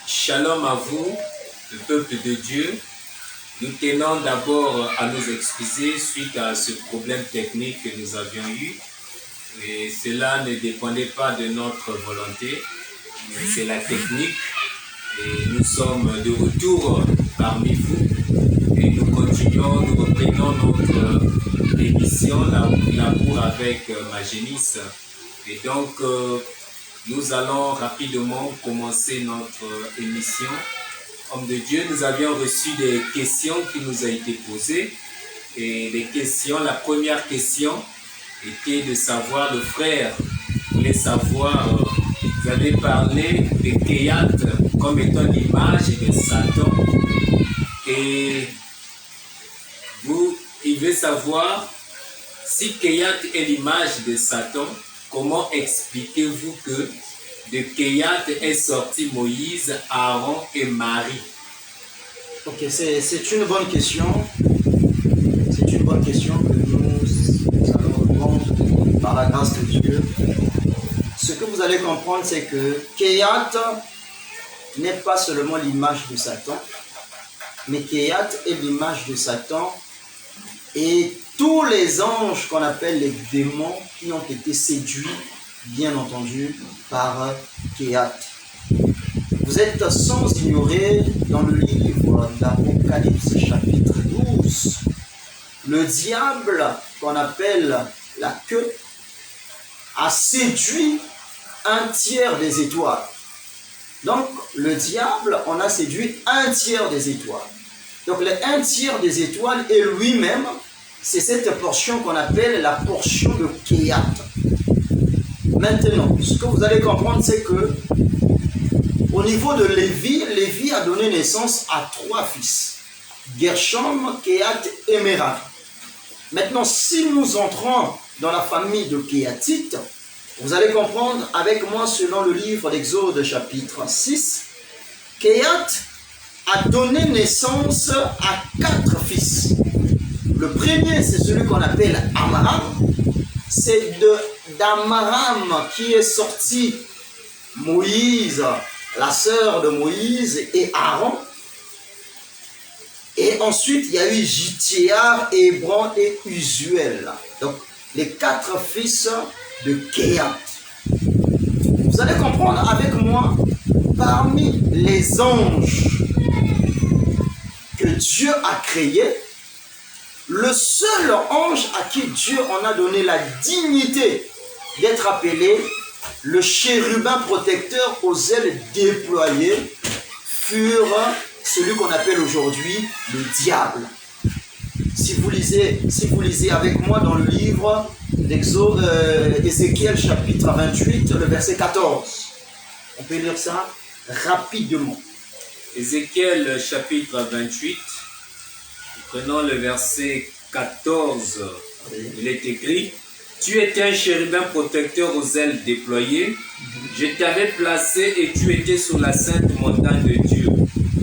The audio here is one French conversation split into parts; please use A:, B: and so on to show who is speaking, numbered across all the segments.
A: Shalom à vous, le peuple de Dieu. Nous tenons d'abord à nous excuser suite à ce problème technique que nous avions eu. Et cela ne dépendait pas de notre volonté, mais c'est la technique. Et nous sommes de retour parmi vous. Et nous continuons, nous reprenons notre émission, l'amour avec ma génisse. Et donc, nous allons rapidement commencer notre émission. Homme de Dieu, nous avions reçu des questions qui nous ont été posées. Et les questions, la première question était de savoir, le frère voulait savoir, vous avez parlé de Kéat comme étant l'image de Satan. Et il veut savoir si Kéat est l'image de Satan, comment expliquez-vous que de Kéat est sorti Moïse, Aaron et Marie?
B: Ok, c'est une bonne question. C'est une bonne question que nous allons répondre par la grâce de Dieu. Ce que vous allez comprendre, c'est que Kéat n'est pas seulement l'image de Satan, mais Kéat est l'image de Satan et tous les anges qu'on appelle les démons qui ont été séduits, bien entendu, par Kéat. Vous êtes sans ignorer dans le livre d'Apocalypse chapitre 12, le diable qu'on appelle la queue a séduit un tiers des étoiles. Donc le diable en a séduit un tiers des étoiles. Donc le un tiers des étoiles est lui-même, c'est cette portion qu'on appelle la portion de Kéat. Maintenant, ce que vous allez comprendre, c'est que au niveau de Lévi, Lévi a donné naissance à 3 fils. Gershom, Kéat et Merari. Maintenant, si nous entrons dans la famille de Kéatites, vous allez comprendre avec moi selon le livre d'Exode chapitre 6, Kéat a donné naissance à 4 fils. Le premier, c'est celui qu'on appelle Amram. C'est d'Amram qui est sorti Moïse, la sœur de Moïse et Aaron. Et ensuite, il y a eu Jithiar, Hébron et Uzuel. Donc, les 4 fils de Kéat. Vous allez comprendre avec moi, parmi les anges que Dieu a créés, le seul ange à qui Dieu en a donné la dignité d'être appelé le chérubin protecteur aux ailes déployées furent celui qu'on appelle aujourd'hui le diable. Si vous lisez avec moi dans le livre d'Exode, Ézéchiel chapitre 28, le verset 14. On peut lire ça rapidement.
A: Ézéchiel chapitre 28, prenons le verset 14. Il est écrit: tu étais un chérubin protecteur aux ailes déployées. Je t'avais placé et tu étais sur la sainte montagne de Dieu.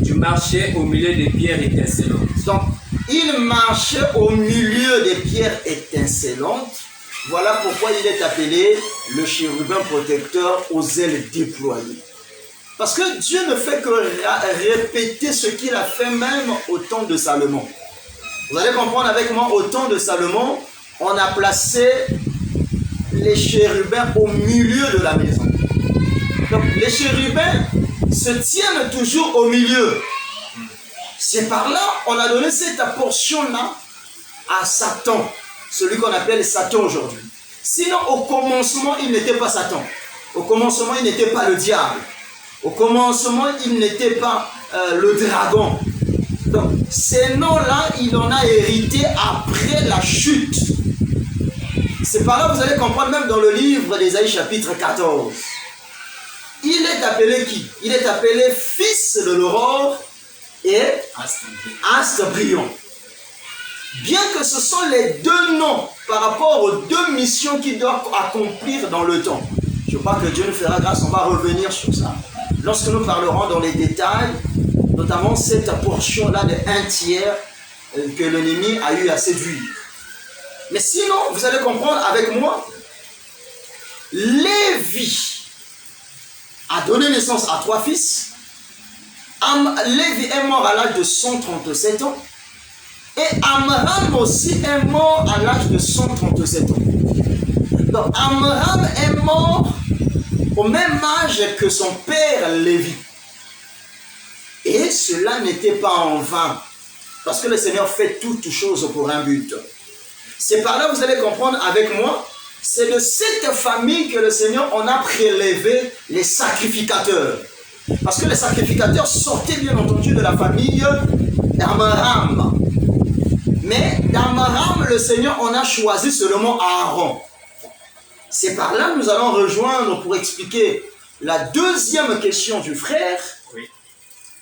A: Tu marchais au milieu des pierres étincelantes.
B: Donc, il marchait au milieu des pierres étincelantes. Voilà pourquoi il est appelé le chérubin protecteur aux ailes déployées. Parce que Dieu ne fait que répéter ce qu'il a fait même au temps de Salomon. Vous allez comprendre avec moi, au temps de Salomon, on a placé les chérubins au milieu de la maison. Donc les chérubins se tiennent toujours au milieu. C'est par là on a donné cette portion-là à Satan, celui qu'on appelle Satan aujourd'hui. Sinon, au commencement, il n'était pas Satan. Au commencement, il n'était pas le diable. Au commencement, il n'était pas le dragon. Donc, ces noms-là, il en a hérité après la chute. C'est par là que vous allez comprendre, même dans le livre d'Ésaïe chapitre 14. Il est appelé qui? Il est appelé fils de l'aurore et astre brillant. Bien que ce sont les deux noms par rapport aux deux missions qu'il doit accomplir dans le temps. Je crois que Dieu nous fera grâce, on va revenir sur ça. Lorsque nous parlerons dans les détails, notamment cette portion-là de 1/3 que l'ennemi a eu à séduire. Mais sinon, vous allez comprendre avec moi, Lévi a donné naissance à 3 fils. Lévi est mort à l'âge de 137 ans. Et Amram aussi est mort à l'âge de 137 ans. Donc Amram est mort au même âge que son père Lévi. Et cela n'était pas en vain. Parce que le Seigneur fait toutes choses pour un but. C'est par là, vous allez comprendre avec moi, c'est de cette famille que le Seigneur en a prélevé les sacrificateurs. Parce que les sacrificateurs sortaient bien entendu de la famille d'Amram. Mais d'Amram, le Seigneur en a choisi seulement Aaron. C'est par là que nous allons rejoindre pour expliquer la deuxième question du frère, oui,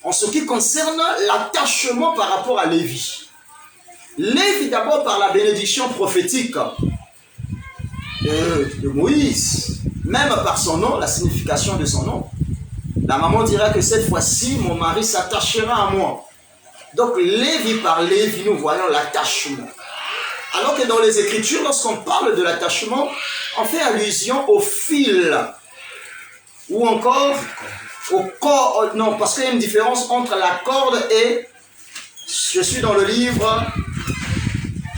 B: en ce qui concerne l'attachement par rapport à Lévi. Lévi d'abord par la bénédiction prophétique de Moïse, même par son nom, la signification de son nom. La maman dira que cette fois-ci, mon mari s'attachera à moi. Donc Lévi par Lévi, nous voyons l'attachement. Alors que dans les Écritures, lorsqu'on parle de l'attachement, on fait allusion au fil ou encore au corps. Non, parce qu'il y a une différence entre la corde et... Je suis dans le livre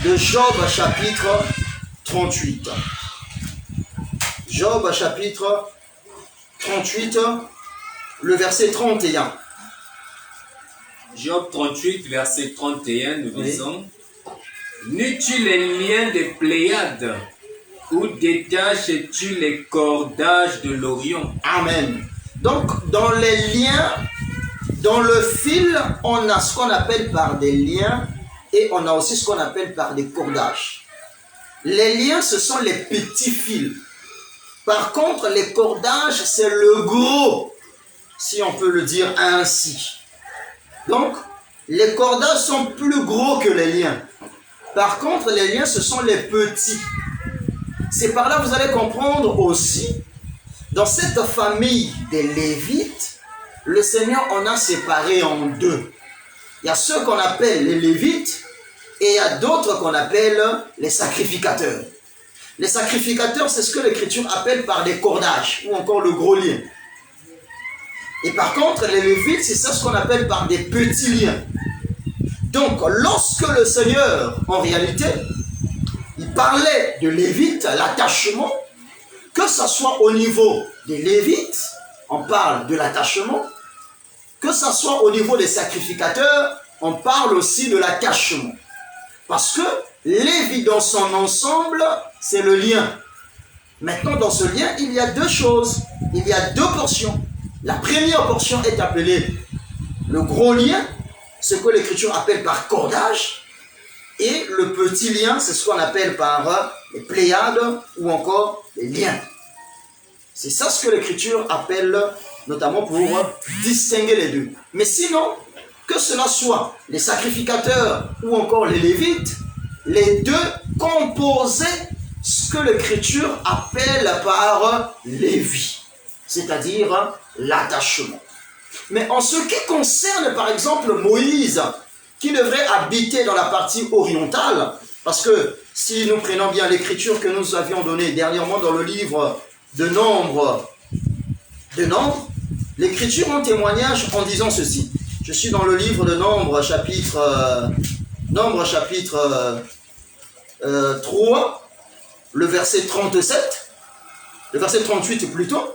B: de Job, chapitre 38. Job, chapitre 38, le verset 31.
A: Job 38, verset 31, nous disons, n'es-tu les liens des Pléiades ou détaches-tu les cordages de l'Orient?
B: Amen. Donc, dans les liens, dans le fil, on a ce qu'on appelle par des liens et on a aussi ce qu'on appelle par des cordages. Les liens, ce sont les petits fils. Par contre, les cordages, c'est le gros, si on peut le dire ainsi. Donc, les cordages sont plus gros que les liens. Par contre, les liens, ce sont les petits. C'est par là que vous allez comprendre aussi, dans cette famille des Lévites, le Seigneur en a séparé en deux. Il y a ceux qu'on appelle les Lévites et il y a d'autres qu'on appelle les sacrificateurs. Les sacrificateurs, c'est ce que l'Écriture appelle par des cordages ou encore le gros lien. Et par contre, les Lévites, c'est ça ce qu'on appelle par des petits liens. Donc, lorsque le Seigneur, en réalité, il parlait de Lévites, l'attachement, que ce soit au niveau des Lévites, on parle de l'attachement, que ce soit au niveau des sacrificateurs, on parle aussi de l'attachement. Parce que Lévi, dans son ensemble, c'est le lien. Maintenant, dans ce lien, il y a deux choses. Il y a deux portions. La première portion est appelée le gros lien, ce que l'Écriture appelle par cordage. Et le petit lien, c'est ce qu'on appelle par les Pléiades ou encore les liens. C'est ça ce que l'Écriture appelle, notamment pour distinguer les deux. Mais sinon, que cela soit les sacrificateurs ou encore les Lévites, les deux composaient ce que l'Écriture appelle par Lévi, c'est-à-dire l'attachement. Mais en ce qui concerne par exemple Moïse, qui devrait habiter dans la partie orientale, parce que si nous prenons bien l'Écriture que nous avions donnée dernièrement dans le livre de Nombre, l'Écriture en témoignage en disant ceci. Je suis dans le livre de Nombre, chapitre 3, le verset 37, le verset 38 plutôt.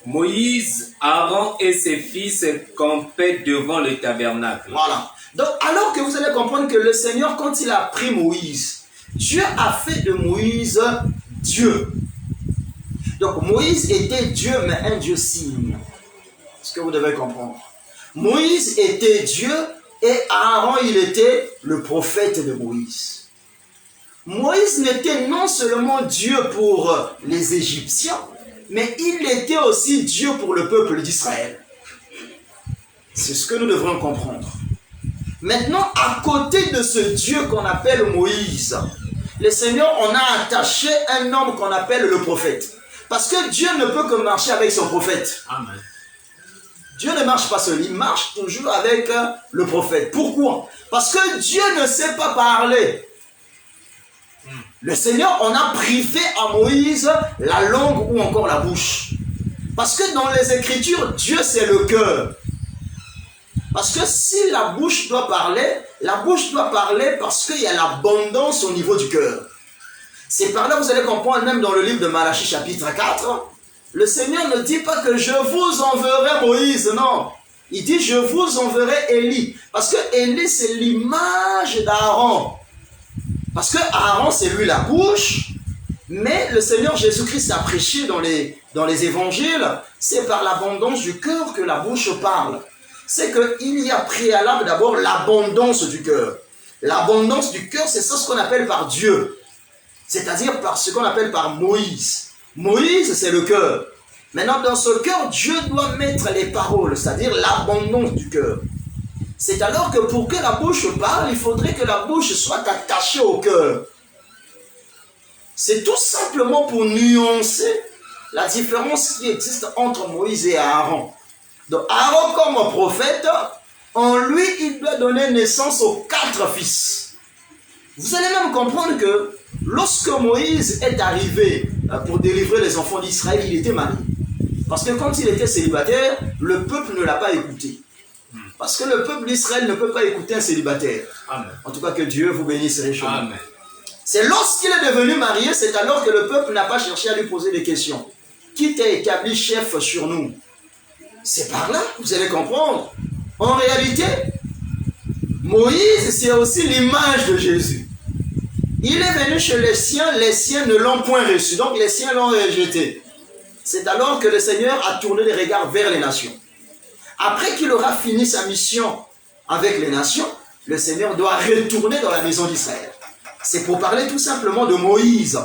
A: Moïse, Aaron et ses fils campaient devant le tabernacle.
B: Voilà. Donc, alors que vous allez comprendre que le Seigneur, quand il a pris Moïse, Dieu a fait de Moïse Dieu. Donc, Moïse était Dieu, mais un Dieu signe. C'est ce que vous devez comprendre. Moïse était Dieu et Aaron, il était le prophète de Moïse. Moïse n'était non seulement Dieu pour les Égyptiens, mais il était aussi Dieu pour le peuple d'Israël. C'est ce que nous devrons comprendre. Maintenant, à côté de ce Dieu qu'on appelle Moïse, le Seigneur en a attaché un homme qu'on appelle le prophète. Parce que Dieu ne peut que marcher avec son prophète.
A: Amen.
B: Dieu ne marche pas seul, il marche toujours avec le prophète. Pourquoi? Parce que Dieu ne sait pas parler. Le Seigneur en a privé à Moïse la langue ou encore la bouche. Parce que dans les Écritures, Dieu c'est le cœur. Parce que si la bouche doit parler parce qu'il y a l'abondance au niveau du cœur. C'est par là que vous allez comprendre, même dans le livre de Malachie chapitre 4, le Seigneur ne dit pas que je vous enverrai Moïse, non. Il dit je vous enverrai Élie. Parce que Élie c'est l'image d'Aaron. Parce que Aaron c'est lui la bouche, mais le Seigneur Jésus-Christ a prêché dans les évangiles, c'est par l'abondance du cœur que la bouche parle. C'est qu'il y a préalable d'abord l'abondance du cœur. L'abondance du cœur, c'est ça ce qu'on appelle par Dieu. C'est-à-dire par ce qu'on appelle par Moïse. Moïse, c'est le cœur. Maintenant, dans ce cœur, Dieu doit mettre les paroles, c'est-à-dire l'abondance du cœur. C'est alors que pour que la bouche parle, il faudrait que la bouche soit attachée au cœur. C'est tout simplement pour nuancer la différence qui existe entre Moïse et Aaron. Donc Aaron comme prophète, en lui, il doit donner naissance aux 4 fils. Vous allez même comprendre que lorsque Moïse est arrivé pour délivrer les enfants d'Israël, il était marié. Parce que quand il était célibataire, le peuple ne l'a pas écouté. Parce que le peuple d'Israël ne peut pas écouter un célibataire.
A: Amen.
B: En tout cas, que Dieu vous bénisse richement.
A: Amen.
B: C'est lorsqu'il est devenu marié, c'est alors que le peuple n'a pas cherché à lui poser des questions. Qui t'a établi chef sur nous? C'est par là que vous allez comprendre. En réalité, Moïse, c'est aussi l'image de Jésus. Il est venu chez les siens ne l'ont point reçu, donc les siens l'ont rejeté. C'est alors que le Seigneur a tourné les regards vers les nations. Après qu'il aura fini sa mission avec les nations, le Seigneur doit retourner dans la maison d'Israël. C'est pour parler tout simplement de Moïse,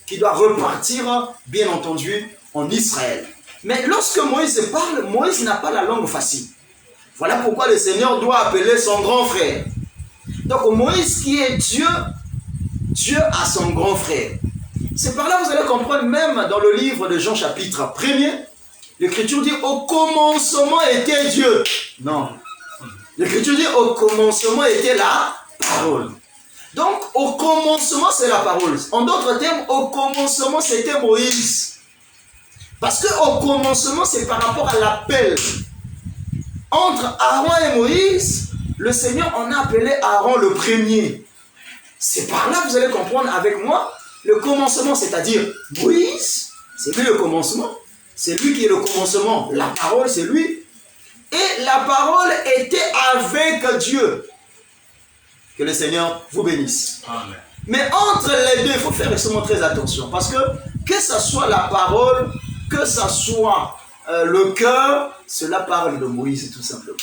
B: qui doit repartir, bien entendu, en Israël. Mais lorsque Moïse parle, Moïse n'a pas la langue facile. Voilà pourquoi le Seigneur doit appeler son grand frère. Donc Moïse qui est Dieu, Dieu a son grand frère. C'est par là que vous allez comprendre, même dans le livre de Jean chapitre 1er, l'Écriture dit au commencement était Dieu. Non. L'Écriture dit au commencement était la parole. Donc au commencement c'est la parole. En d'autres termes, au commencement c'était Moïse. Parce qu'au commencement, c'est par rapport à l'appel. Entre Aaron et Moïse, le Seigneur en a appelé Aaron le premier. C'est par là que vous allez comprendre avec moi, le commencement, c'est-à-dire Moïse, c'est lui le commencement. C'est lui qui est le commencement. La parole, c'est lui. Et la parole était avec Dieu. Que le Seigneur vous bénisse.
A: Amen.
B: Mais entre les deux, il faut faire extrêmement très attention. Parce que ce soit la parole, que ce soit le cœur, cela parle de Moïse tout simplement.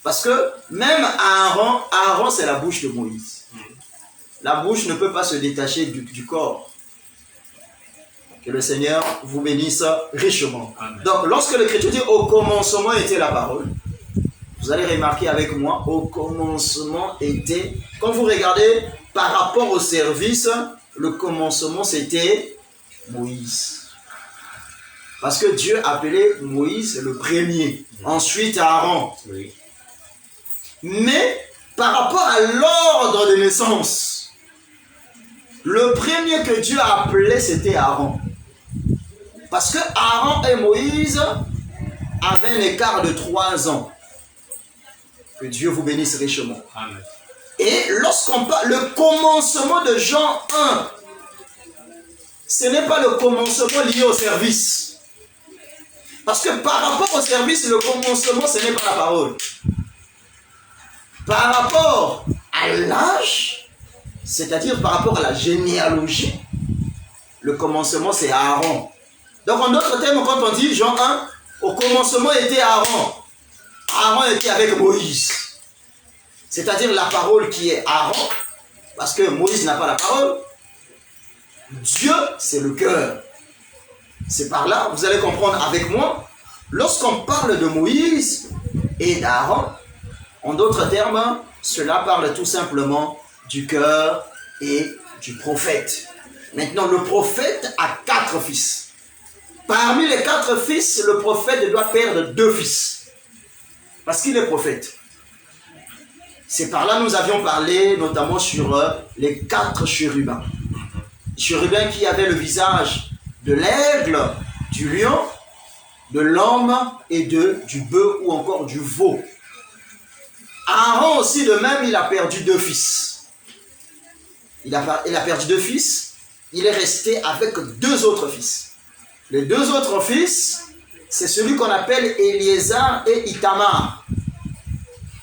B: Parce que même Aaron c'est la bouche de Moïse. La bouche ne peut pas se détacher du corps. Que le Seigneur vous bénisse richement.
A: Amen.
B: Donc lorsque l'Écriture dit au commencement était la parole, vous allez remarquer avec moi, au commencement était, quand vous regardez par rapport au service, le commencement c'était Moïse. Parce que Dieu appelait Moïse le premier, ensuite Aaron.
A: Oui.
B: Mais par rapport à l'ordre de naissance, le premier que Dieu a appelé c'était Aaron. Parce que Aaron et Moïse avaient un écart de 3 ans. Que Dieu vous bénisse richement.
A: Amen.
B: Et lorsqu'on parle, le commencement de Jean 1, ce n'est pas le commencement lié au service. Parce que par rapport au service, le commencement, ce n'est pas la parole. Par rapport à l'âge, c'est-à-dire par rapport à la généalogie, le commencement, c'est Aaron. Donc en d'autres termes, quand on dit Jean 1, au commencement était Aaron. Aaron était avec Moïse. C'est-à-dire la parole qui est Aaron, parce que Moïse n'a pas la parole. Dieu, c'est le cœur. C'est par là, vous allez comprendre avec moi, lorsqu'on parle de Moïse et d'Aaron, en d'autres termes, cela parle tout simplement du cœur et du prophète. Maintenant, le prophète a 4 fils. Parmi les 4 fils, le prophète doit perdre 2 fils. Parce qu'il est prophète. C'est par là que nous avions parlé notamment sur les 4 chérubins. Chérubins qui avaient le visage de l'aigle, du lion, de l'homme et du bœuf ou encore du veau. Aaron aussi de même, il a perdu 2 fils. Il a perdu 2 fils, il est resté avec 2 autres fils. Les 2 autres fils, c'est celui qu'on appelle Éléazar et Ithamar.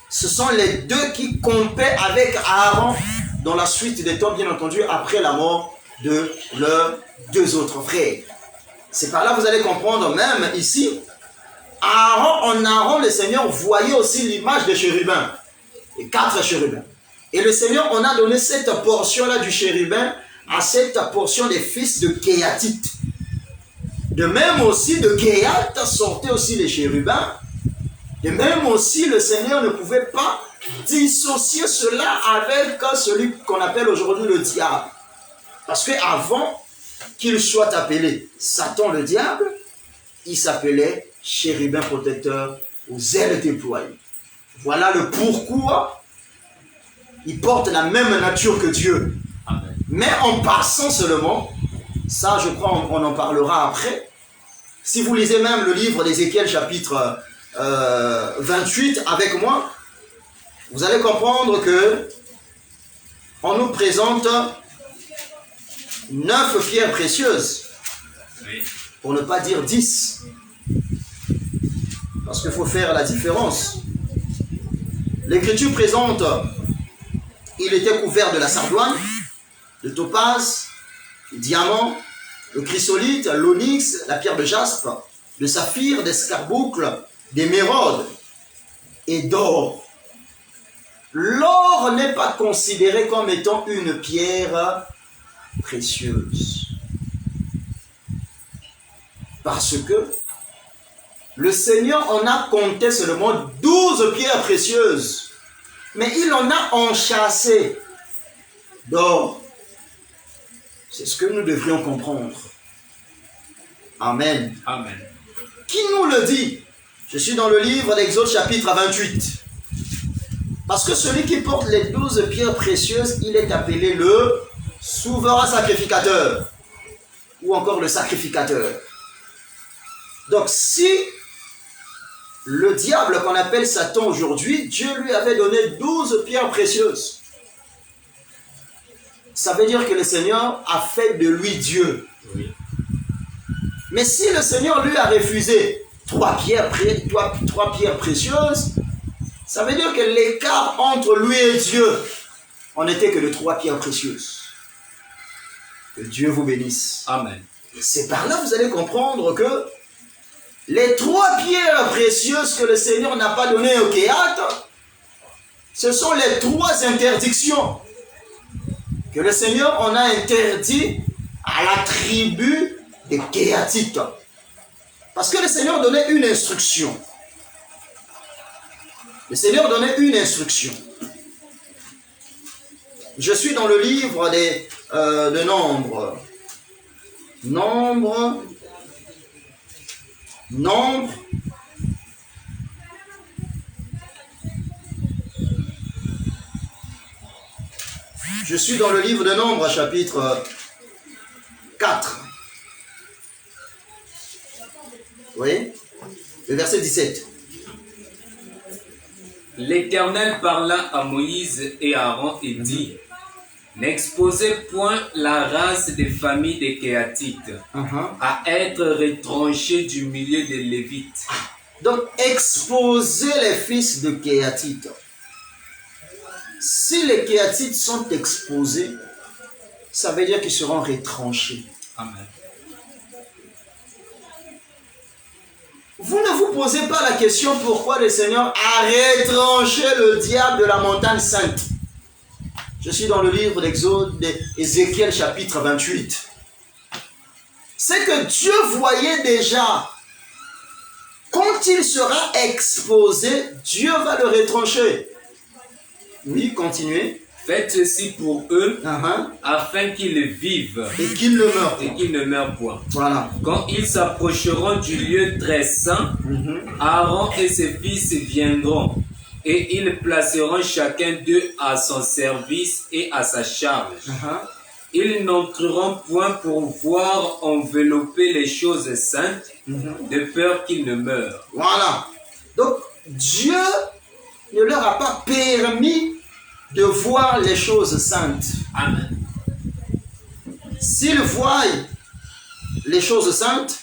B: Ce sont les 2 qui campaient avec Aaron dans la suite des temps, bien entendu, après la mort de leurs 2 autres frères. C'est par là que vous allez comprendre, même ici, en Aaron, le Seigneur voyait aussi l'image des chérubins, et 4 chérubins. Et le Seigneur, on a donné cette portion-là du chérubin à cette portion des fils de Kéhatite. De même aussi, de Kéhat sortaient aussi les chérubins. De même aussi, le Seigneur ne pouvait pas dissocier cela avec celui qu'on appelle aujourd'hui le diable. Parce qu'avant qu'il soit appelé Satan le diable, il s'appelait chérubin protecteur aux ailes déployées. Voilà le pourquoi il porte la même nature que Dieu.
A: Amen.
B: Mais en passant seulement, ça je crois on en parlera après. Si vous lisez même le livre d'Ézéchiel chapitre 28 avec moi, vous allez comprendre que on nous présente 9 pierres précieuses,
A: Oui.
B: pour ne pas dire 10, parce qu'il faut faire la différence. L'Écriture présente, il était couvert de la sardoine, de topaze, de diamant, de chrysolite, l'onyx, la pierre de jaspe, de saphir, d'escarboucle, d'émeraude et d'or. L'or n'est pas considéré comme étant une pierre précieuse. Parce que le Seigneur en a compté seulement 12 pierres précieuses. Mais il en a enchâssé d'or. C'est ce que nous devrions comprendre. Amen.
A: Amen.
B: Qui nous le dit? Je suis dans le livre d'Exode chapitre 28. Parce que celui qui porte les 12 pierres précieuses, il est appelé le souverain sacrificateur. Ou encore le sacrificateur. Donc si le diable qu'on appelle Satan aujourd'hui, Dieu lui avait donné 12 pierres précieuses. Ça veut dire que le Seigneur a fait de lui Dieu.
A: Oui.
B: Mais si le Seigneur lui a refusé 3 pierres précieuses, ça veut dire que l'écart entre lui et Dieu, on n'était que de 3 pierres précieuses. Que Dieu vous bénisse.
A: Amen.
B: C'est par là que vous allez comprendre que les 3 pierres précieuses que le Seigneur n'a pas données au Kéhat, ce sont les 3 interdictions que le Seigneur en a interdit à la tribu des Kéhatites. Parce que le Seigneur donnait une instruction. Le Seigneur donnait une instruction. Je suis dans le livre de Nombre. Nombre. Je suis dans le livre de Nombre, chapitre 4. Vous voyez? Le verset 17.
A: L'Éternel parla à Moïse et à Aaron et dit: N'exposez point la race des familles des Kéhatites à être retranchée du milieu des Lévites.
B: Donc, exposer les fils de Kéhatites. Si les Kéhatites sont exposés, ça veut dire qu'ils seront retranchés.
A: Amen.
B: Vous ne vous posez pas la question pourquoi le Seigneur a retranché le diable de la montagne sainte. Je suis dans le livre d'Exode d'Ézéchiel chapitre 28. C'est que Dieu voyait déjà, quand il sera exposé, Dieu va le retrancher. Oui, continuez.
A: Faites ceci pour eux, afin qu'ils vivent
B: et qu'ils ne meurent pas.
A: et qu'ils ne meurent point.
B: Voilà.
A: Quand ils s'approcheront du lieu très saint, Aaron et ses fils viendront, et ils placeront chacun d'eux à son service et à sa charge. Ils n'entreront point pour voir envelopper les choses saintes, de peur qu'ils ne meurent.
B: Voilà. Donc, Dieu ne leur a pas permis de voir les choses saintes.
A: Amen.
B: S'ils voient les choses saintes,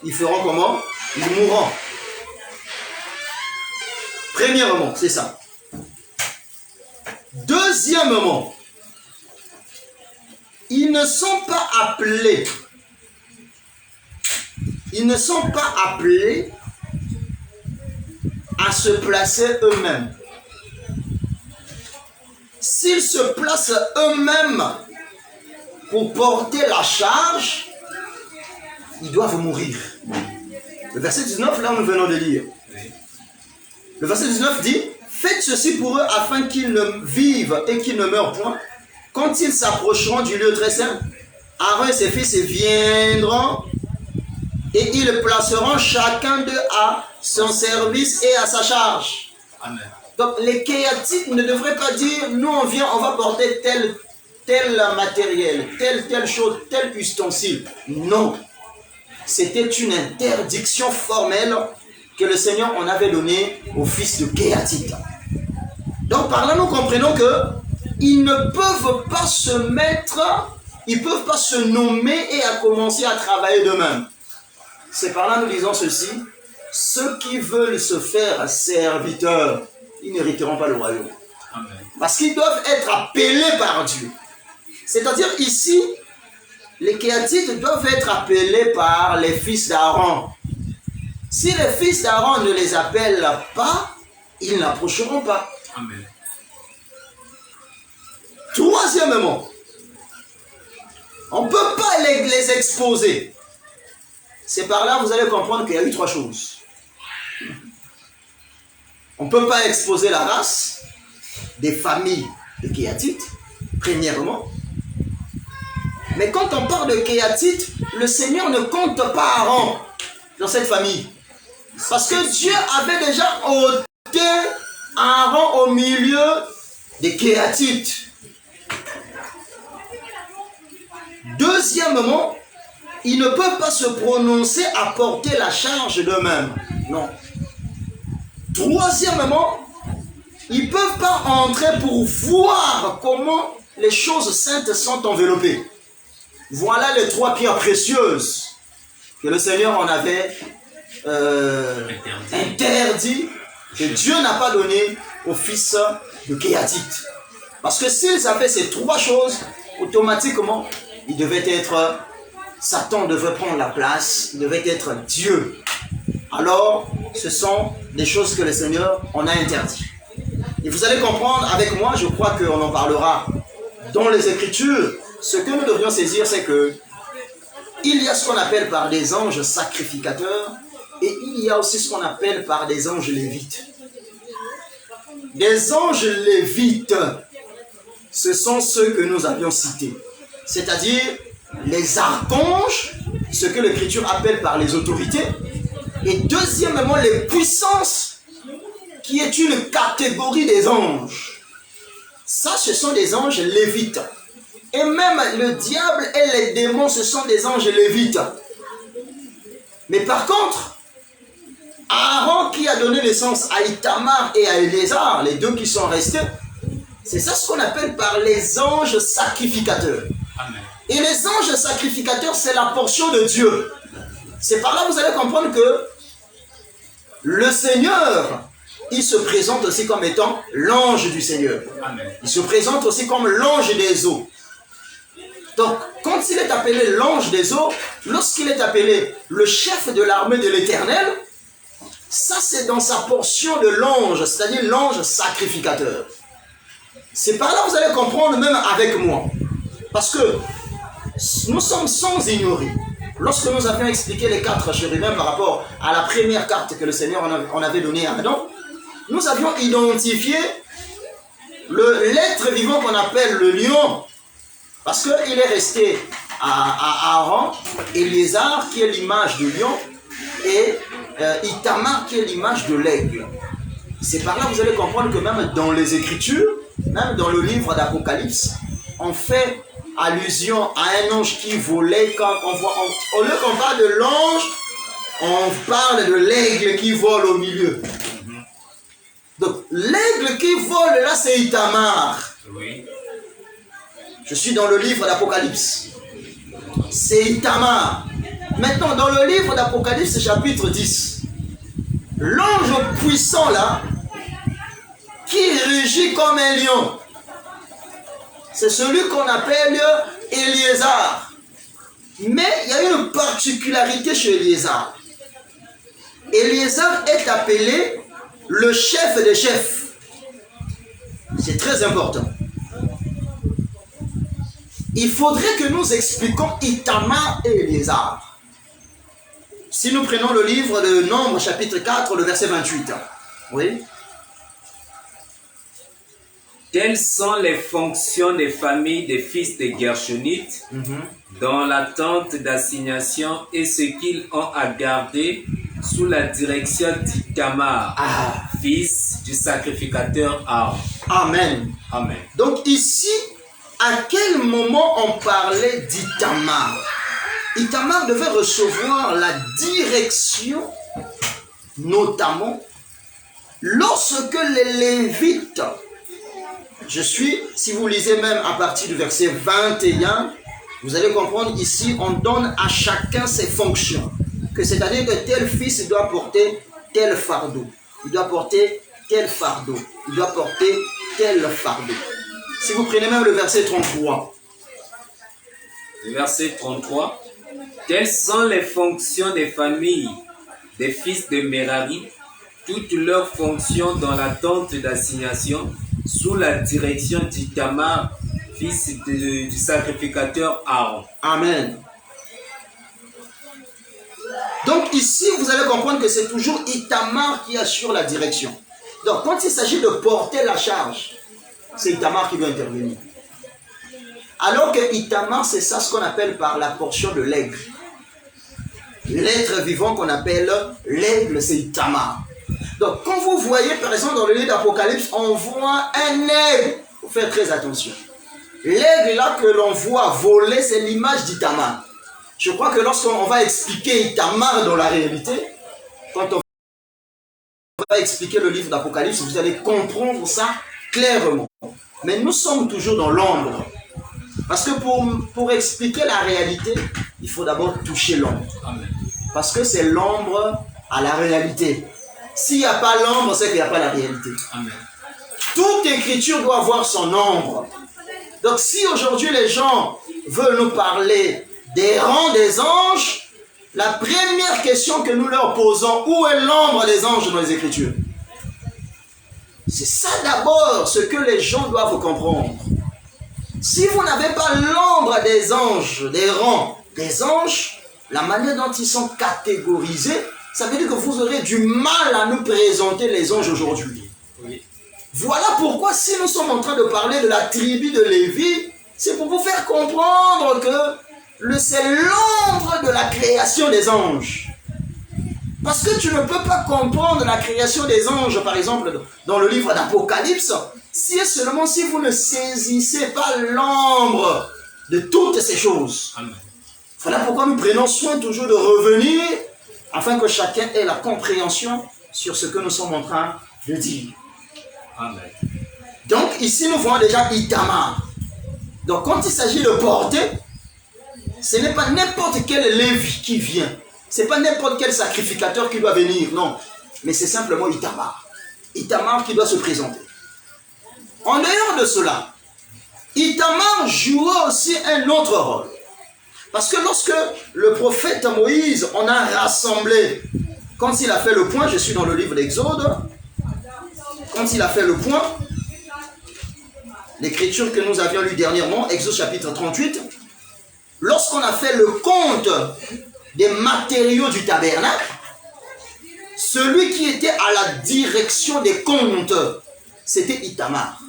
B: ils feront comment? Ils mourront. Premièrement, c'est ça. Deuxièmement, ils ne sont pas appelés. Ils ne sont pas appelés à se placer eux-mêmes. S'ils se placent eux-mêmes pour porter la charge, ils doivent mourir. Le verset 19, là, nous venons de lire. Le verset 19 dit, « Faites ceci pour eux afin qu'ils ne vivent et qu'ils ne meurent point. Quand ils s'approcheront du lieu très saint, Aaron et ses fils viendront et ils placeront chacun d'eux à son service et à sa charge. »
A: Amen.
B: Donc les Kéatites ne devraient pas dire, nous on vient, on va porter tel matériel, telle chose, tel ustensile. Non. C'était une interdiction formelle que le Seigneur en avait donnée aux fils de Kéatites. Donc par là, nous comprenons que ils ne peuvent pas se mettre, ils ne peuvent pas se nommer et à commencer à travailler d'eux-mêmes. C'est par là nous disons ceci, ceux qui veulent se faire serviteurs, ils n'hériteront pas le royaume.
A: Amen.
B: Parce qu'ils doivent être appelés par Dieu. C'est-à-dire ici, les Kéatites doivent être appelés par les fils d'Aaron. Si les fils d'Aaron ne les appellent pas, ils n'approcheront pas.
A: Amen.
B: Troisièmement, on ne peut pas les exposer. C'est par là que vous allez comprendre qu'il y a eu trois choses. On ne peut pas exposer la race des familles de Kéatites, premièrement. Mais quand on parle de Kéatites, le Seigneur ne compte pas Aaron dans cette famille. Parce que Dieu avait déjà ôté Aaron au milieu des Kéatites. Deuxièmement, ils ne peuvent pas se prononcer à porter la charge d'eux-mêmes. Non. Troisièmement, ils ne peuvent pas entrer pour voir comment les choses saintes sont enveloppées. Voilà les trois pierres précieuses que le Seigneur en avait interdit, que Dieu n'a pas donné aux fils de Kéatites. Parce que s'ils avaient ces trois choses, automatiquement, il devait être, Satan devait prendre la place, il devait être Dieu. Alors, ce sont des choses que le Seigneur en a interdites. Et vous allez comprendre avec moi, je crois qu'on en parlera dans les Écritures. Ce que nous devrions saisir, c'est que il y a ce qu'on appelle par des anges sacrificateurs et il y a aussi ce qu'on appelle par des anges lévites. Des anges lévites, ce sont ceux que nous avions cités. C'est-à-dire les archanges, ce que l'Écriture appelle par les autorités, et deuxièmement les puissances, qui est une catégorie des anges. Ça, ce sont des anges lévites. Et même le diable et les démons, ce sont des anges lévites. Mais par contre, Aaron qui a donné naissance à Itamar et à Éléazar, les deux qui sont restés, c'est ça ce qu'on appelle par les anges sacrificateurs.
A: Amen.
B: Et les anges sacrificateurs, c'est la portion de Dieu. C'est par là que vous allez comprendre que le Seigneur, il se présente aussi comme étant l'ange du Seigneur.
A: Amen.
B: Il se présente aussi comme l'ange des eaux. Donc, quand il est appelé l'ange des eaux, lorsqu'il est appelé le chef de l'armée de l'Éternel, ça c'est dans sa portion de l'ange, c'est-à-dire l'ange sacrificateur. C'est par là que vous allez comprendre même avec moi. Parce que nous sommes sans ignorer. Lorsque nous avions expliqué les 4 chérubins par rapport à la première carte que le Seigneur en avait donnée à Adam, nous avions identifié l'être vivant qu'on appelle le lion. Parce qu'il est resté à Aaron, Éléazar qui est l'image du lion et Itamar qui est l'image de l'aigle. C'est par là que vous allez comprendre que même dans les Écritures, même dans le livre d'Apocalypse, on fait allusion à un ange qui volait. Quand au lieu qu'on parle de l'ange, on parle de l'aigle qui vole au milieu. Donc, l'aigle qui vole là, c'est Itamar.
A: Oui.
B: Je suis dans le livre d'Apocalypse. C'est Itamar. Maintenant, dans le livre d'Apocalypse, chapitre 10, l'ange puissant là, qui rugit comme un lion, c'est celui qu'on appelle Éliézar. Mais il y a une particularité chez Éliézar. Éliézar est appelé le chef des chefs. C'est très important. Il faudrait que nous expliquions Itamar et Éliézar. Si nous prenons le livre de Nombres, chapitre 4, le verset 28. Oui.
A: Quelles sont les fonctions des familles des fils de Gershonites dans l'attente d'assignation et ce qu'ils ont à garder sous la direction d'Itamar, fils du sacrificateur Aaron.
B: Amen.
A: Amen.
B: Donc ici, à quel moment on parlait d'Itamar? Itamar devait recevoir la direction, notamment lorsque les Lévites, si vous lisez même à partir du verset 21, vous allez comprendre ici, on donne à chacun ses fonctions. C'est-à-dire que tel fils doit porter tel fardeau. Il doit porter tel fardeau. Il doit porter tel fardeau. Si vous prenez même le verset 33.
A: Le verset 33. Quelles sont les fonctions des familles des fils de Merari, toutes leurs fonctions dans l'attente d'assignation, sous la direction d'Itamar, fils du sacrificateur Aaron.
B: Amen. Donc ici, vous allez comprendre que c'est toujours Itamar qui assure la direction. Donc quand il s'agit de porter la charge, c'est Itamar qui doit intervenir. Alors que Itamar, c'est ça ce qu'on appelle par la portion de l'aigle. L'être vivant qu'on appelle l'aigle, c'est Itamar. Donc quand vous voyez par exemple dans le livre d'Apocalypse, on voit un aigle. Il faut faire très attention. L'aigle là que l'on voit voler, c'est l'image d'Itamar. Je crois que lorsqu'on va expliquer Itamar dans la réalité, quand on va expliquer le livre d'Apocalypse, vous allez comprendre ça clairement. Mais nous sommes toujours dans l'ombre. Parce que pour expliquer la réalité, il faut d'abord toucher l'ombre. Parce que c'est l'ombre à la réalité. S'il n'y a pas l'ombre, c'est qu'il n'y a pas la réalité. Amen. Toute écriture doit avoir son ombre. Donc si aujourd'hui les gens veulent nous parler des rangs des anges, la première question que nous leur posons, où est l'ombre des anges dans les Écritures? C'est ça d'abord ce que les gens doivent comprendre. Si vous n'avez pas l'ombre des anges, des rangs des anges, la manière dont ils sont catégorisés, ça veut dire que vous aurez du mal à nous présenter les anges aujourd'hui. Oui. Voilà pourquoi si nous sommes en train de parler de la tribu de Lévi, c'est pour vous faire comprendre que c'est l'ombre de la création des anges. Parce que tu ne peux pas comprendre la création des anges, par exemple, dans le livre d'Apocalypse, si et seulement si vous ne saisissez pas l'ombre de toutes ces choses. Amen. Voilà pourquoi nous prenons soin toujours de revenir, afin que chacun ait la compréhension sur ce que nous sommes en train de dire. Amen. Donc ici nous voyons déjà Itamar. Donc quand il s'agit de porter, ce n'est pas n'importe quel Lévi qui vient. Ce n'est pas n'importe quel sacrificateur qui doit venir, non. Mais c'est simplement Itamar. Itamar qui doit se présenter. En dehors de cela, Itamar jouera aussi un autre rôle. Parce que lorsque le prophète Moïse en a rassemblé, quand il a fait le point, je suis dans le livre d'Exode, quand il a fait le point, l'écriture que nous avions lue dernièrement, Exode chapitre 38, lorsqu'on a fait le compte des matériaux du tabernacle, celui qui était à la direction des comptes, c'était Itamar.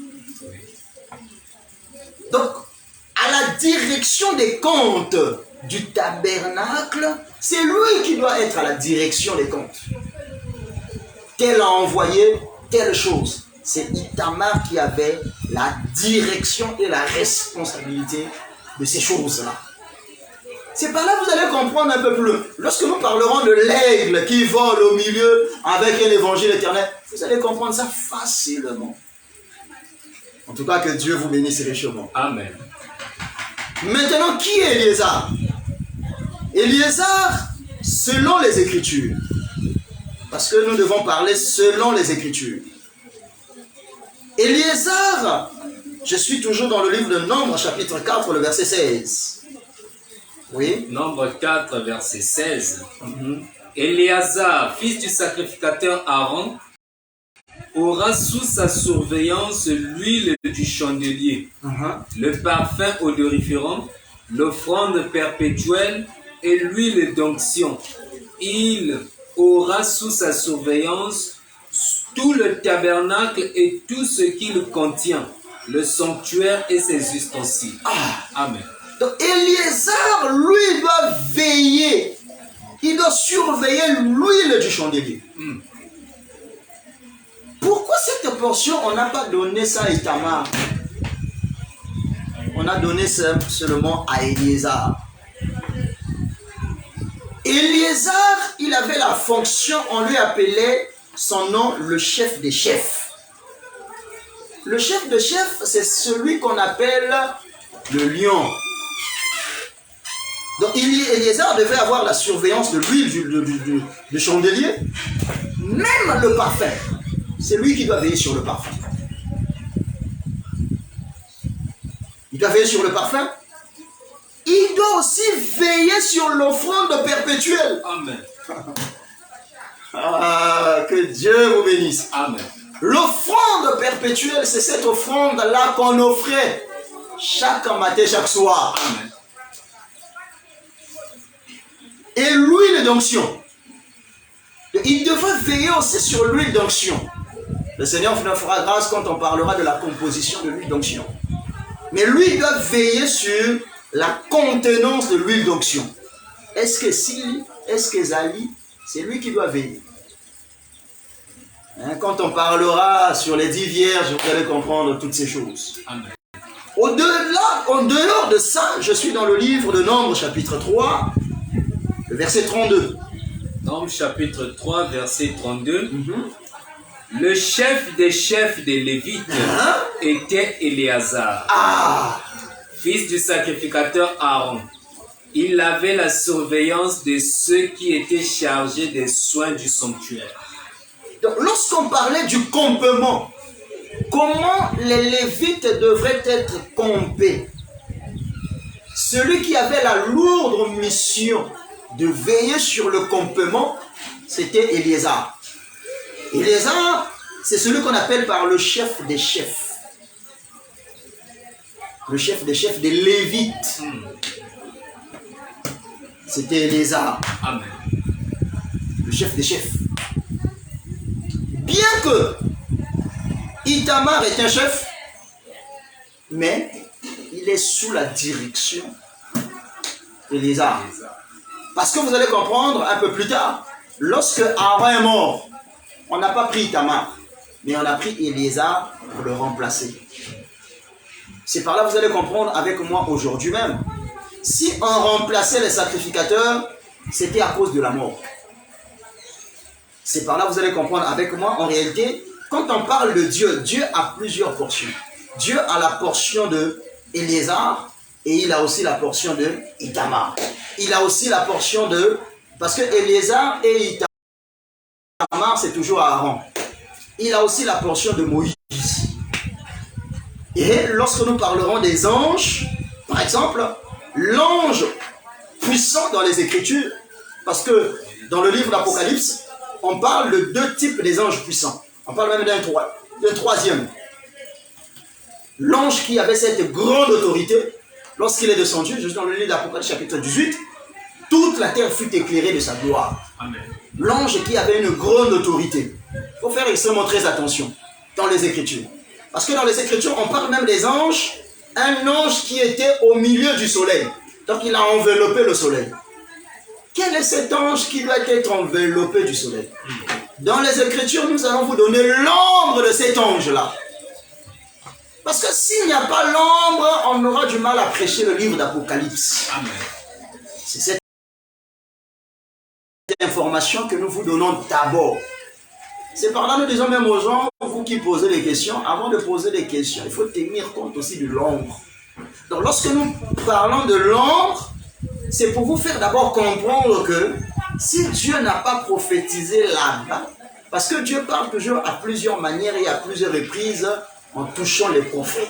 B: Donc, à la direction des comptes du tabernacle, c'est lui qui doit être à la direction des comptes. Tel a envoyé telle chose. c'est Itamar qui avait la direction et la responsabilité de ces choses-là. C'est par là que vous allez comprendre un peu plus. Lorsque nous parlerons de l'aigle qui vole au milieu avec un évangile éternel, vous allez comprendre ça facilement. En tout cas, que Dieu vous bénisse richement.
A: Amen.
B: Maintenant, qui est Éliézar? Éliézar, selon les Écritures. Parce que nous devons parler selon les Écritures. Éliézar, je suis toujours dans le livre de Nombre, chapitre 4, le verset 16. Oui.
A: Nombre 4, verset 16. Éléazar, fils du sacrificateur Aaron, aura sous sa surveillance l'huile du chandelier, le parfum odoriférant, l'offrande perpétuelle et l'huile d'onction. Il aura sous sa surveillance tout le tabernacle et tout ce qu'il contient, le sanctuaire et ses ustensiles. Amen.
B: Donc Éliézar, lui, doit veiller. Il doit surveiller l'huile du chandelier. Pourquoi cette portion, on n'a pas donné ça à Itamar? On a donné ça seulement à Éliézar. Éliézar, il avait la fonction, on lui appelait son nom le chef des chefs. Le chef de chef, c'est celui qu'on appelle le lion. Donc Éliézar devait avoir la surveillance de l'huile du chandelier, même le parfum. C'est lui qui doit veiller sur le parfum. Il doit veiller sur le parfum. Il doit aussi veiller sur l'offrande perpétuelle.
A: Amen.
B: Ah, que Dieu vous bénisse.
A: Amen.
B: L'offrande perpétuelle, c'est cette offrande-là qu'on offrait chaque matin, chaque soir.
A: Amen.
B: Et l'huile d'onction. Il devrait veiller aussi sur l'huile d'onction. Le Seigneur nous fera grâce quand on parlera de la composition de l'huile d'onction. Mais lui, il doit veiller sur la contenance de l'huile d'onction. Est-ce que Sili, est-ce que Zali, c'est lui qui doit veiller. Quand on parlera sur les 10 vierges, vous allez comprendre toutes ces choses.
A: Amen.
B: Au-delà, en dehors de ça, je suis dans le livre de Nombre, chapitre 3, le verset 32.
A: Nombre chapitre 3, verset 32. Le chef des chefs des Lévites était Éléazar, fils du sacrificateur Aaron. Il avait la surveillance de ceux qui étaient chargés des soins du sanctuaire.
B: Donc, lorsqu'on parlait du campement, comment les Lévites devraient être campés? Celui qui avait la lourde mission de veiller sur le campement, c'était Éliézar. Éliézar, c'est celui qu'on appelle par le chef des chefs. Le chef des chefs des Lévites. C'était Éliézar.
A: Amen.
B: Le chef des chefs. Bien que Itamar est un chef, mais il est sous la direction d'Éliézar. Parce que vous allez comprendre un peu plus tard, lorsque Aaron est mort, on n'a pas pris Itamar, mais on a pris Éliézar pour le remplacer. C'est par là que vous allez comprendre avec moi aujourd'hui même. Si on remplaçait les sacrificateurs, c'était à cause de la mort. C'est par là que vous allez comprendre avec moi, en réalité, quand on parle de Dieu, Dieu a plusieurs portions. Dieu a la portion de Éliézar et il a aussi la portion de Itamar. Il a aussi la portion de... Parce que Éliézar et Itamar, c'est toujours Aaron. Il a aussi la portion de Moïse. Et lorsque nous parlerons des anges, par exemple, l'ange puissant dans les Écritures, parce que dans le livre d'Apocalypse, on parle de 2 types des anges puissants. On parle même d'un troisième. L'ange qui avait cette grande autorité, lorsqu'il est descendu, je suis dans le livre d'Apocalypse chapitre 18, toute la terre fut éclairée de sa gloire.
A: Amen.
B: L'ange qui avait une grande autorité. Il faut faire extrêmement très attention dans les Écritures. Parce que dans les Écritures, on parle même des anges, un ange qui était au milieu du soleil. Donc il a enveloppé le soleil. Quel est cet ange qui doit être enveloppé du soleil? Dans les Écritures, nous allons vous donner l'ombre de cet ange-là. Parce que s'il n'y a pas l'ombre, on aura du mal à prêcher le livre d'Apocalypse. C'est cette information que nous vous donnons d'abord. C'est par là que nous disons même aux gens, vous qui posez des questions, avant de poser des questions, il faut tenir compte aussi de l'ombre. Donc lorsque nous parlons de l'ombre, c'est pour vous faire d'abord comprendre que si Dieu n'a pas prophétisé là-bas, parce que Dieu parle toujours à plusieurs manières et à plusieurs reprises en touchant les prophètes.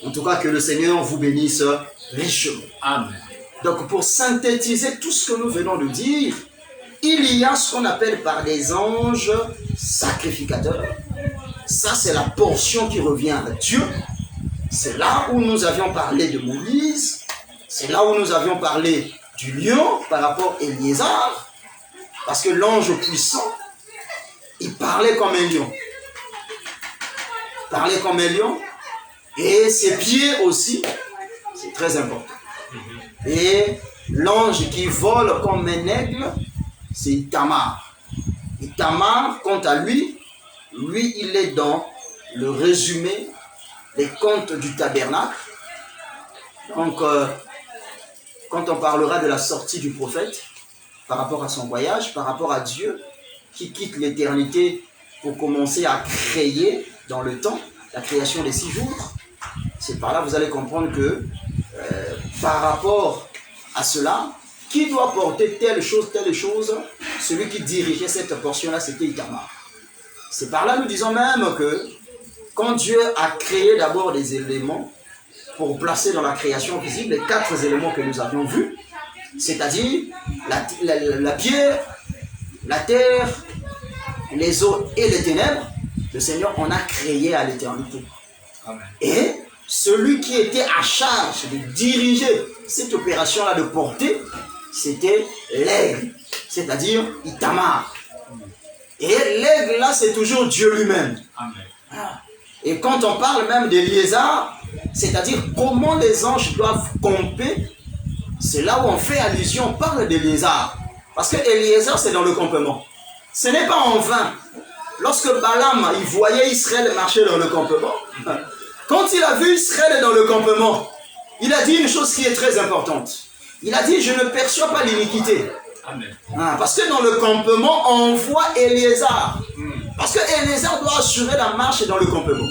B: En tout cas, que le Seigneur vous bénisse richement.
A: Amen.
B: Donc pour synthétiser tout ce que nous venons de dire, il y a ce qu'on appelle par des anges sacrificateurs. Ça, c'est la portion qui revient à Dieu. C'est là où nous avions parlé de Moïse. C'est là où nous avions parlé du lion par rapport à Éliézar. Parce que l'ange puissant, il parlait comme un lion. Il parlait comme un lion. Et ses pieds aussi, c'est très important. Et l'ange qui vole comme un aigle, c'est Itamar. Itamar, quant à lui, il est dans le résumé des contes du tabernacle. Donc, quand on parlera de la sortie du prophète, par rapport à son voyage, par rapport à Dieu, qui quitte l'éternité pour commencer à créer dans le temps, la création des 6 jours, c'est par là que vous allez comprendre que, par rapport à cela, qui doit porter telle chose, celui qui dirigeait cette portion-là, c'était Itamar. C'est par là que nous disons même que quand Dieu a créé d'abord des éléments pour placer dans la création visible les 4 éléments que nous avions vus, c'est-à-dire la pierre, la terre, les eaux et les ténèbres, le Seigneur en a créé à l'éternité. Et celui qui était à charge de diriger cette opération-là, de porter, c'était l'aigle, c'est-à-dire Itamar. Et l'aigle là, c'est toujours Dieu lui-même. Et quand on parle même d'Éliézar, c'est-à-dire comment les anges doivent camper, c'est là où on fait allusion, on parle d'Éliézar. Parce que Éliézar, c'est dans le campement. Ce n'est pas en vain. Lorsque Balaam, il voyait Israël marcher dans le campement, quand il a vu Israël dans le campement, il a dit une chose qui est très importante. Il a dit, je ne perçois pas l'iniquité. Parce que dans le campement, on voit Éliézar. Parce que Éliézar doit assurer la marche dans le campement.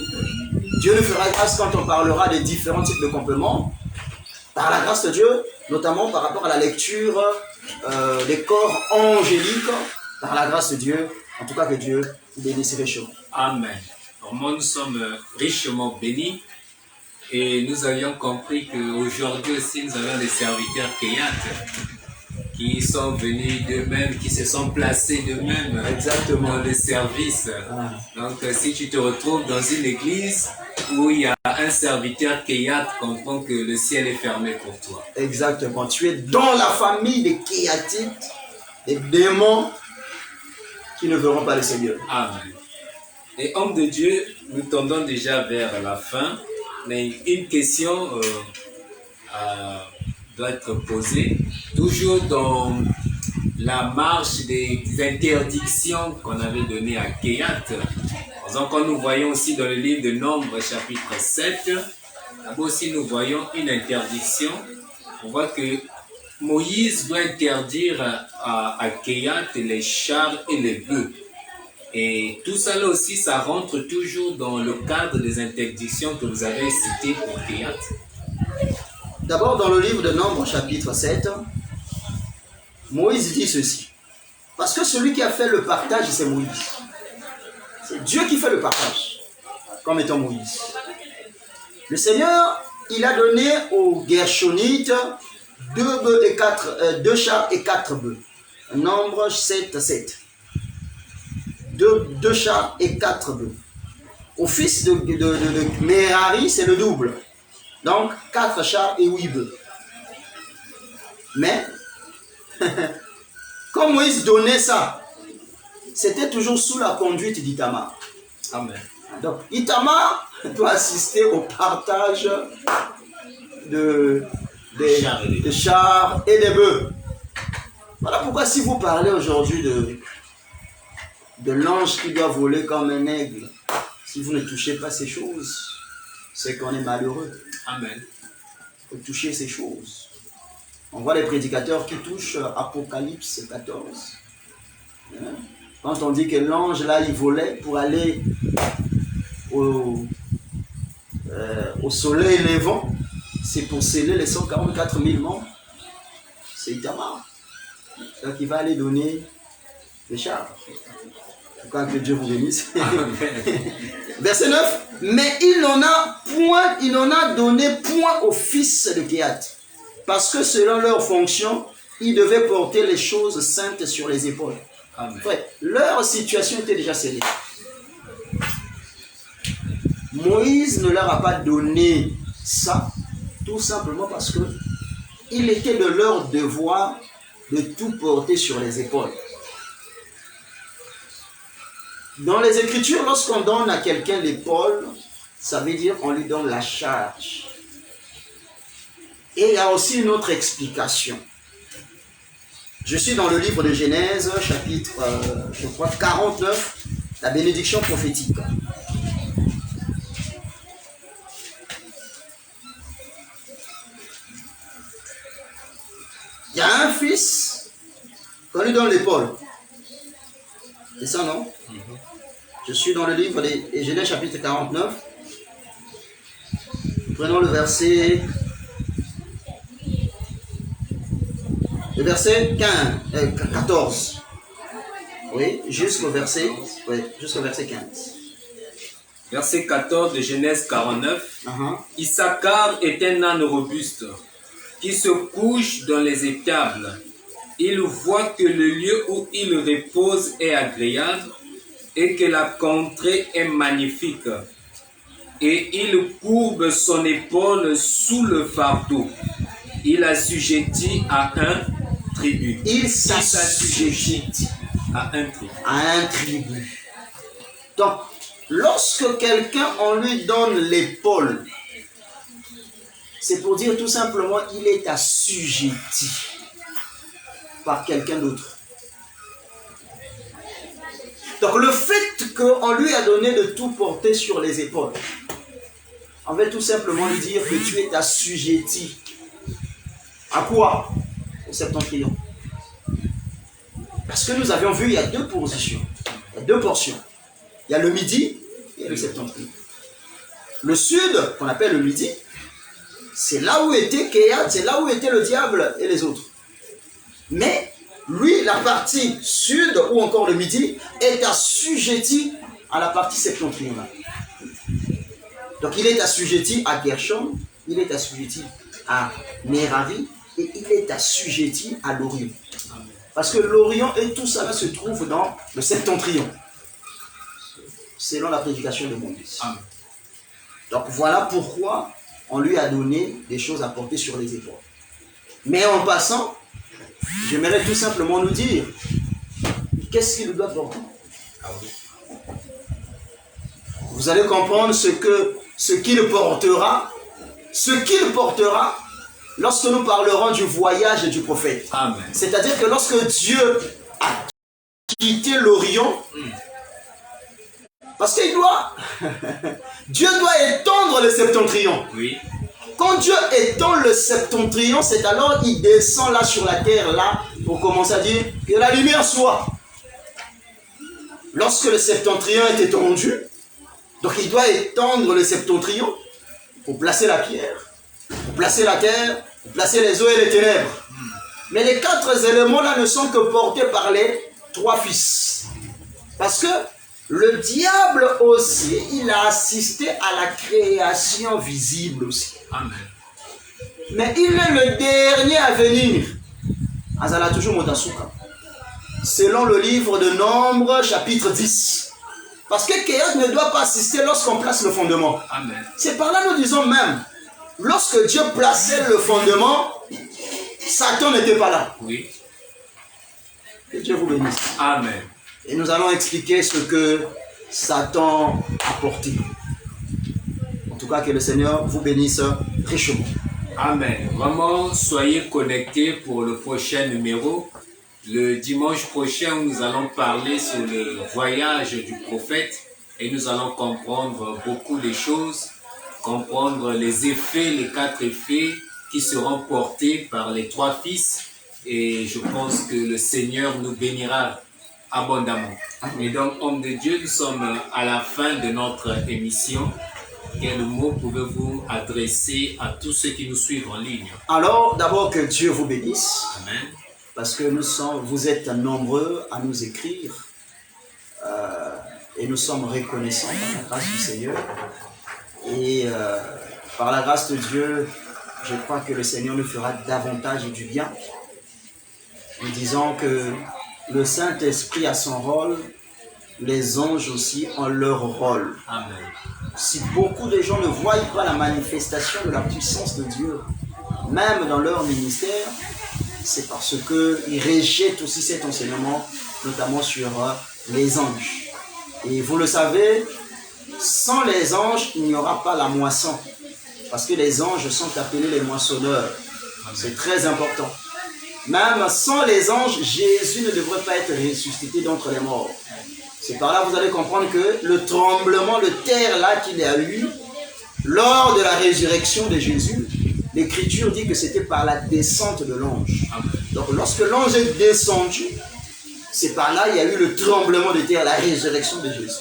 B: Dieu nous fera grâce quand on parlera des différents types de campements. Par la grâce de Dieu, notamment par rapport à la lecture des corps angéliques, par la grâce de Dieu, en tout cas que Dieu bénisse richement.
A: Amen. Vraiment, nous sommes richement bénis et nous avions compris qu'aujourd'hui aussi nous avons des serviteurs Keyat qui sont venus d'eux-mêmes, qui se sont placés d'eux-mêmes dans le service. Donc si tu te retrouves dans une église où il y a un serviteur Keyat, comprends que le ciel est fermé pour toi.
B: Exactement. Tu es dans la famille des Kéatites, des démons qui ne verront pas le Seigneur.
A: Amen. Et homme de Dieu, nous tendons déjà vers la fin, mais une question doit être posée. Toujours dans la marche des interdictions qu'on avait données à Keyat. Donc, quand nous voyons aussi dans le livre de Nombres, chapitre 7, là-bas aussi nous voyons une interdiction. On voit que Moïse doit interdire à Keyat les chars et les bœufs. Et tout ça là aussi, ça rentre toujours dans le cadre des interdictions que vous avez citées pour Keyat.
B: D'abord, dans le livre de Nombres, chapitre 7, Moïse dit ceci. Parce que celui qui a fait le partage, c'est Moïse. C'est Dieu qui fait le partage, comme étant Moïse. Le Seigneur, il a donné aux Gershonites 2 chars et 4 bœufs. Nombre 7, 7. 2 chars et 4 bœufs. Au fils de Merari, c'est le double. Donc, 4 chars et 8 bœufs. Mais, quand Moïse donnait ça, c'était toujours sous la conduite d'Itamar.
A: Amen.
B: Donc, Itamar doit assister au partage des chars et des bœufs. Voilà pourquoi si vous parlez aujourd'hui de l'ange qui doit voler comme un aigle. Si vous ne touchez pas ces choses, c'est qu'on est malheureux.
A: Amen.
B: Il faut toucher ces choses. On voit les prédicateurs qui touchent Apocalypse 14. Quand on dit que l'ange là, il volait pour aller au soleil levant, c'est pour sceller les 144 000 morts. C'est Itamar. Donc il va aller donner les chars. En tout cas, que Dieu vous bénisse. Verset 9. Mais il n'en a donné point aux fils de Kehat. Parce que selon leur fonction, ils devaient porter les choses saintes sur les épaules.
A: Amen.
B: Ouais, leur situation était déjà scellée. Moïse ne leur a pas donné ça, tout simplement parce que il était de leur devoir de tout porter sur les épaules. Dans les Écritures, lorsqu'on donne à quelqu'un l'épaule, ça veut dire qu'on lui donne la charge. Et il y a aussi une autre explication. Je suis dans le livre de Genèse, chapitre, je crois, 49, la bénédiction prophétique. Il y a un fils qu'on lui donne l'épaule. C'est ça, non? Je suis dans le livre de Genèse, chapitre 49. Prenons le verset 14. Oui, jusqu'au verset 15.
A: Verset 14 de Genèse 49. Issachar est un âne robuste qui se couche dans les étables. Il voit que le lieu où il repose est agréable et que la contrée est magnifique. Et il courbe son épaule sous le fardeau. Il assujettit à un tribut.
B: Il s'assujettit
A: à un tribut.
B: À un tribut. Donc, lorsque quelqu'un, on lui donne l'épaule, c'est pour dire tout simplement il est assujetti par quelqu'un d'autre. Donc le fait qu'on lui a donné de tout porter sur les épaules, on veut tout simplement lui dire que tu es assujetti. À quoi? Au septentrion. Parce que nous avions vu, il y a deux positions, il y a deux portions. Il y a le midi et le septentrion. Le sud, qu'on appelle le midi, c'est là où était Kehat, c'est là où était le diable et les autres. Mais lui, la partie sud, ou encore le midi, est assujetti à la partie septentrionale. Donc il est assujetti à Gershon, il est assujetti à Merari, et il est assujetti à l'Orient. Parce que l'Orient et tout ça là se trouve dans le septentrion, selon la prédication de Moïse. Donc voilà pourquoi on lui a donné des choses à porter sur les épaules. Mais en passant, j'aimerais tout simplement nous dire, qu'est-ce qu'il doit porter? Vous allez comprendre ce qu'il portera lorsque nous parlerons du voyage du prophète. C'est-à-dire que lorsque Dieu a quitté l'Orient, parce qu'il doit, Dieu doit étendre le septentrion.
A: Oui.
B: Quand Dieu étend le septentrion, c'est alors qu'il descend là sur la terre, là, pour commencer à dire que la lumière soit. Lorsque le septentrion est étendu, donc il doit étendre le septentrion pour placer la pierre, pour placer la terre, pour placer les eaux et les ténèbres. Mais les quatre éléments là ne sont que portés par les trois fils. Parce que le diable aussi, il a assisté à la création visible aussi.
A: Amen.
B: Mais il est le dernier à venir. Azala toujours Motasuka. Selon le livre de Nombre, chapitre 10. Parce que Kehat ne doit pas assister lorsqu'on place le fondement.
A: Amen.
B: C'est par là nous disons même, lorsque Dieu plaçait le fondement, Satan n'était pas là.
A: Oui.
B: Que Dieu vous bénisse.
A: Amen.
B: Et nous allons expliquer ce que Satan a porté. En tout cas, que le Seigneur vous bénisse richement.
A: Amen. Vraiment, soyez connectés pour le prochain numéro. Le dimanche prochain, nous allons parler sur le voyage du prophète et nous allons comprendre beaucoup de choses, comprendre les effets, les 4 effets qui seront portés par les 3 fils. Et je pense que le Seigneur nous bénira abondamment. Et donc, homme de Dieu, nous sommes à la fin de notre émission. Quel mot pouvez-vous adresser à tous ceux qui nous suivent en ligne?
B: Alors, d'abord que Dieu vous bénisse.
A: Amen.
B: Parce que vous êtes nombreux à nous écrire et nous sommes reconnaissants par la grâce du Seigneur. Et par la grâce de Dieu, je crois que le Seigneur nous fera davantage du bien. Nous disons que le Saint-Esprit a son rôle, les anges aussi ont leur rôle.
A: Amen.
B: Si beaucoup de gens ne voient pas la manifestation de la puissance de Dieu, même dans leur ministère, c'est parce qu'ils rejettent aussi cet enseignement, notamment sur les anges. Et vous le savez, sans les anges, il n'y aura pas la moisson. Parce que les anges sont appelés les moissonneurs. C'est très important. Même sans les anges, Jésus ne devrait pas être ressuscité d'entre les morts. C'est par là que vous allez comprendre que le tremblement de terre là qu'il y a eu, lors de la résurrection de Jésus, l'Écriture dit que c'était par la descente de l'ange. Donc lorsque l'ange est descendu, c'est par là qu'il y a eu le tremblement de terre, la résurrection de Jésus.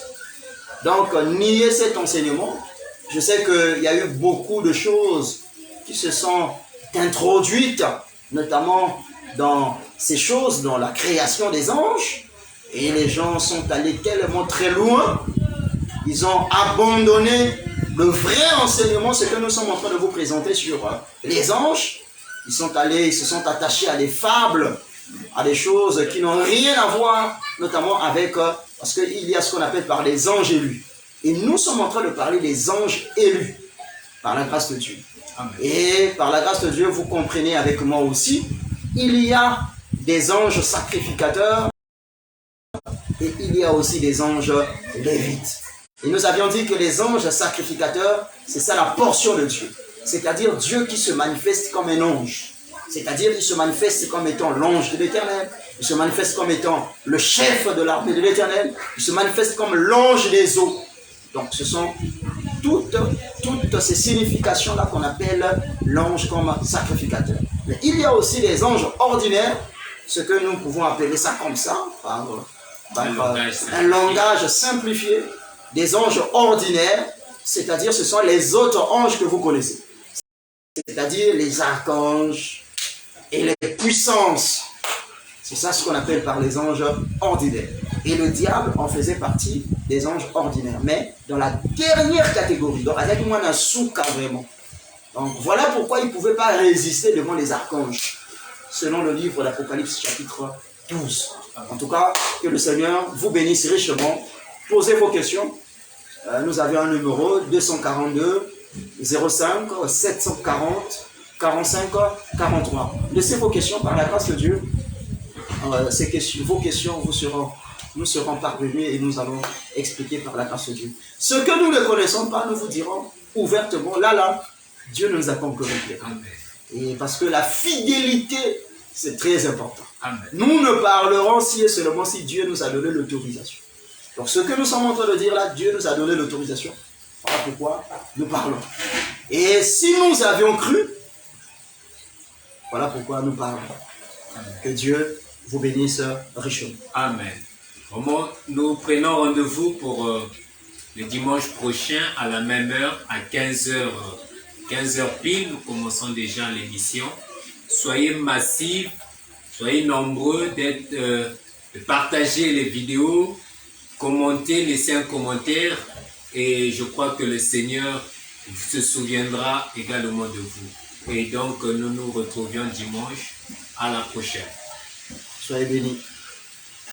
B: Donc nier cet enseignement, je sais qu'il y a eu beaucoup de choses qui se sont introduites, notamment dans ces choses, dans la création des anges, et les gens sont allés tellement très loin, ils ont abandonné le vrai enseignement, ce que nous sommes en train de vous présenter sur les anges. Ils se sont attachés à des fables, à des choses qui n'ont rien à voir, notamment avec, parce qu'il y a ce qu'on appelle par les anges élus. Et nous sommes en train de parler des anges élus, par la grâce de Dieu. Amen. Et par la grâce de Dieu, vous comprenez avec moi aussi, il y a des anges sacrificateurs et il y a aussi des anges lévites. Et nous avions dit que les anges sacrificateurs, c'est ça la portion de Dieu. C'est-à-dire Dieu qui se manifeste comme un ange. C'est-à-dire qu'il se manifeste comme étant l'ange de l'Éternel. Il se manifeste comme étant le chef de l'armée de l'Éternel. Il se manifeste comme l'ange des eaux. Donc ce sont toutes ces significations-là qu'on appelle l'ange comme sacrificateur. Mais il y a aussi les anges ordinaires, ce que nous pouvons appeler ça comme ça, par un langage simplifié, des anges ordinaires, c'est-à-dire ce sont les autres anges que vous connaissez. C'est-à-dire les archanges et les puissances. C'est ça ce qu'on appelle par les anges ordinaires. Et le diable en faisait partie des anges ordinaires. Mais dans la dernière catégorie, donc avec moi un souka vraiment. Donc voilà pourquoi il ne pouvait pas résister devant les archanges, selon le livre d'Apocalypse chapitre 12. En tout cas, que le Seigneur vous bénisse richement. Posez vos questions. Nous avions un numéro 242 05 740 45 43. Laissez vos questions par la grâce de Dieu. Vos questions nous seront parvenues et nous allons expliquer par la grâce de Dieu. Ce que nous ne connaissons pas, nous vous dirons ouvertement, là, Dieu ne nous a pas encore révélé. Et parce que la fidélité, c'est très important. Amen. Nous ne parlerons si et seulement si Dieu nous a donné l'autorisation. Donc ce que nous sommes en train de dire là, Dieu nous a donné l'autorisation. Voilà pourquoi nous parlons. Et si nous avions cru, voilà pourquoi nous parlons. Amen. Que Dieu vous bénisse richement.
A: Amen. Vraiment, nous prenons rendez-vous pour le dimanche prochain à la même heure, à 15h. 15h pile, nous commençons déjà l'émission. Soyez massifs, soyez nombreux de partager les vidéos, commenter, laisser un commentaire. Et je crois que le Seigneur se souviendra également de vous. Et donc, nous nous retrouvions dimanche. À la prochaine.
B: Soyez bénis.